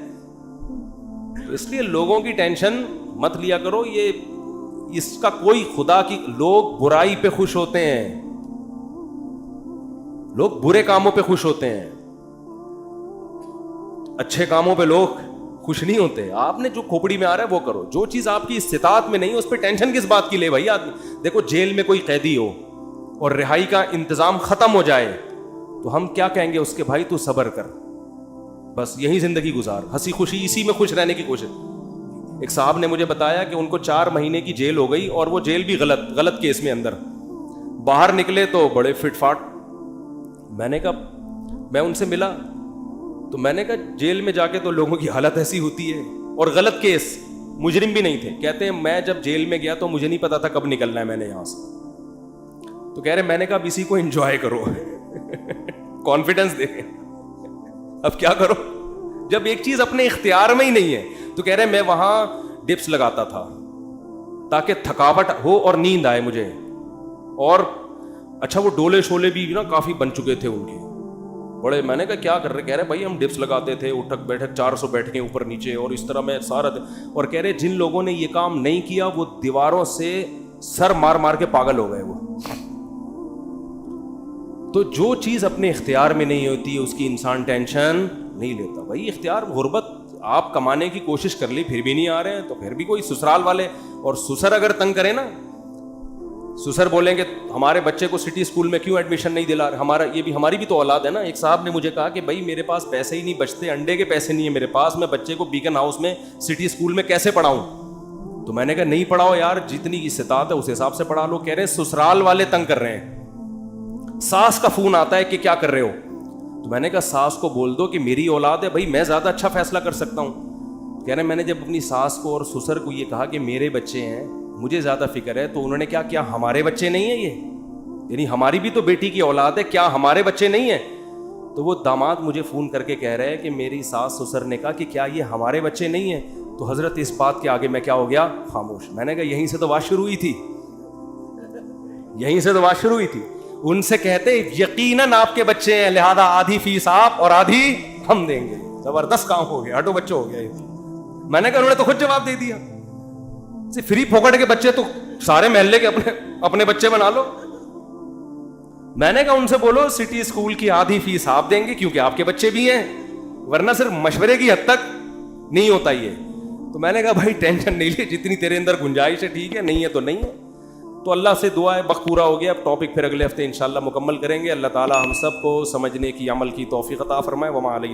تو اس لیے لوگوں کی ٹینشن مت لیا کرو. یہ اس کا کوئی خدا کی, لوگ برائی پہ خوش ہوتے ہیں, لوگ برے کاموں پہ خوش ہوتے ہیں, اچھے کاموں پہ لوگ خوش نہیں ہوتے. آپ نے جو کھوپڑی میں آ رہا ہے وہ کرو. جو چیز آپ کی استطاعت میں نہیں اس پہ ٹینشن کس بات کی لے بھائی آدمی. دیکھو جیل میں کوئی قیدی ہو اور رہائی کا انتظام ختم ہو جائے تو ہم کیا کہیں گے اس کے, بھائی تو صبر کر, بس یہی زندگی گزار, ہنسی خوشی اسی میں خوش رہنے کی کوشش. ایک صاحب نے مجھے بتایا کہ ان کو 4 مہینے کی جیل ہو گئی, اور وہ جیل بھی غلط کیس میں اندر. باہر نکلے تو بڑے فٹ فاٹ. میں نے کہا, میں ان سے ملا تو میں نے کہا جیل میں جا کے تو لوگوں کی حالت ایسی ہوتی ہے, اور غلط کیس, مجرم بھی نہیں تھے. کہتے ہیں میں جب جیل میں گیا تو مجھے نہیں پتا تھا کب نکلنا ہے میں نے یہاں سے. تو کہہ رہے میں نے کہا اب اسی کو انجوائے کرو, کانفیڈنس دے. اب کیا کرو جب ایک چیز اپنے اختیار میں ہی نہیں ہے. تو کہہ رہے میں وہاں ڈپس لگاتا تھا تاکہ تھکاوٹ ہو اور نیند آئے مجھے. اور اچھا وہ ڈولے شولے بھی نا کافی بن چکے تھے ان کے بڑے. میں نے کہا کیا کر رہے؟ کہہ رہے بھائی ہم ڈپس لگاتے تھے, اٹھک بیٹھک 400 بیٹھیں اوپر نیچے, اور اس طرح میں سارا. اور کہہ رہے جن لوگوں نے یہ کام نہیں کیا وہ دیواروں سے سر مار مار کے پاگل ہو گئے وہ. تو جو چیز اپنے اختیار میں نہیں ہوتی اس کی انسان ٹینشن نہیں لیتا. بھائی اختیار, غربت آپ کمانے کی کوشش کر لی پھر بھی نہیں آ رہے ہیں تو پھر بھی کوئی سسرال والے, اور سسر اگر تنگ کرے نا, سسر بولیں گے ہمارے بچے کو سٹی اسکول میں کیوں ایڈمیشن نہیں دلا رہے, ہمارا یہ بھی, ہماری بھی تو اولاد ہے نا. ایک صاحب نے مجھے کہا کہ بھائی میرے پاس پیسے ہی نہیں بچتے, انڈے کے پیسے نہیں ہیں میرے پاس, میں بچے کو بیکن ہاؤس میں سٹی اسکول میں کیسے پڑھاؤں. تو میں نے کہا نہیں پڑھاؤ یار, جتنی استطاعت ہے اس حساب سے پڑھا لو. کہہ رہے سسرال والے تنگ کر رہے ہیں, ساس کا فون آتا ہے کہ کیا کر رہے ہو. تو میں نے کہا ساس کو بول دو کہ میری اولاد ہے بھائی, میں زیادہ اچھا فیصلہ کر سکتا ہوں. کہہ رہے ہیں میں نے جب اپنی ساس کو اور سسر کو یہ کہا کہ میرے بچے ہیں, مجھے زیادہ فکر ہے, تو انہوں نے کیا ہمارے بچے نہیں ہیں یہ, یعنی ہماری بھی تو بیٹی کی اولاد ہے, کیا ہمارے بچے نہیں ہیں؟ تو وہ داماد مجھے فون کر کے کہہ رہے ہیں کہ میری ساس سسر نے کہا کہ کیا یہ ہمارے بچے نہیں ہیں؟ تو حضرت اس بات کے آگے میں کیا ہو گیا, خاموش. میں نے کہا یہیں سے تو بات شروع ہوئی تھی, یہیں سے تو بات شروع ہوئی تھی. ان سے کہتے یقیناً آپ کے بچے ہیں, لہذا آدھی فیس آپ اور آدھی ہم دیں گے. زبردست کام ہو گیا, ہٹو بچوں ہو گیا یہ. میں نے کہا انہوں نے تو خود جواب دے دیا, فری پھوکٹ کے بچے تو سارے محلے کے اپنے بچے بنا لو. میں نے کہا ان سے بولو سٹی اسکول کی آدھی فیس آپ دیں گے کیونکہ آپ کے بچے بھی ہیں, ورنہ صرف مشورے کی حد تک نہیں ہوتا یہ. تو میں نے کہا بھائی ٹینشن نہیں لے, جتنی تیرے اندر گنجائش ہے ٹھیک ہے, نہیں ہے تو نہیں ہے. تو اللہ سے دعا ہے, وقت پورا ہو گیا, اب ٹاپک پھر اگلے ہفتے انشاءاللہ مکمل کریں گے. اللہ تعالی ہم سب کو سمجھنے کی, عمل کی توفیق عطا فرمائے. وما علیہ